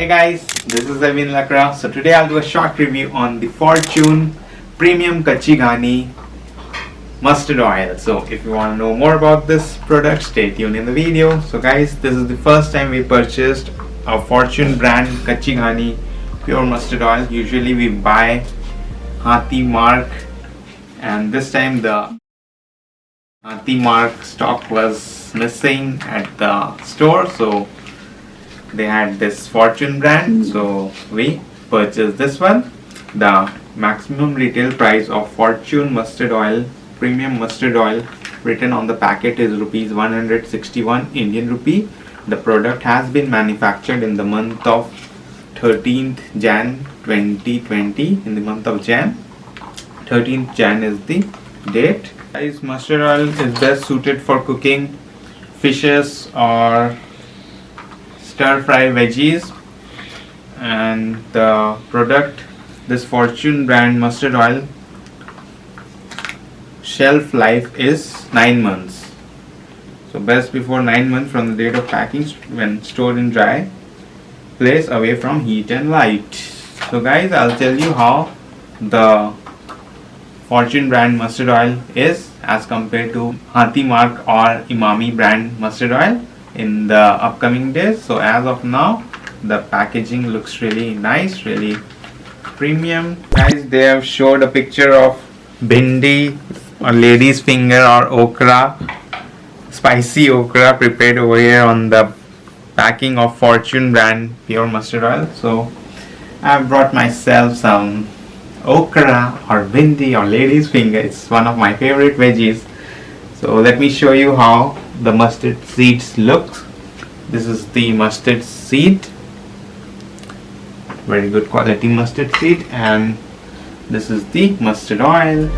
Hey guys, this is Evewin Lakra. So today I'll do a short review on the Fortune Premium Kachi Ghani Mustard Oil. So if you want to know more about this product, stay tuned in the video. So guys, this is the first time we purchased a Fortune brand Kachi Ghani pure mustard oil. Usually we buy HATHI mark, and this time the HATHI mark stock was missing at the store, so they had this Fortune brand, so we purchased this one. The maximum retail price of Fortune mustard oil, premium mustard oil, written on the packet is rupees 161 Indian rupee. The product has been manufactured in the month of 13th Jan 2020. In the month of Jan, 13th Jan is the date. Guys, mustard oil is best suited for cooking fishes or stir fry veggies, and the product, this Fortune brand mustard oil, shelf life is 9 months. So best before 9 months from the date of packing when stored in dry place away from heat and light. So guys, I'll tell you how the Fortune brand mustard oil is as compared to HATHI mark or EMAMI brand mustard oil in the upcoming days. So as of now, the packaging looks really nice, really premium. Guys, they have showed a picture of bhindi or lady's finger or okra, spicy okra prepared over here on the packing of Fortune brand pure mustard oil. So I've brought myself some okra or bhindi or lady's finger. It's one of my favorite veggies. So let me show you how the mustard seeds look. This is the mustard seed, very good quality mustard seed, and this is the mustard oil.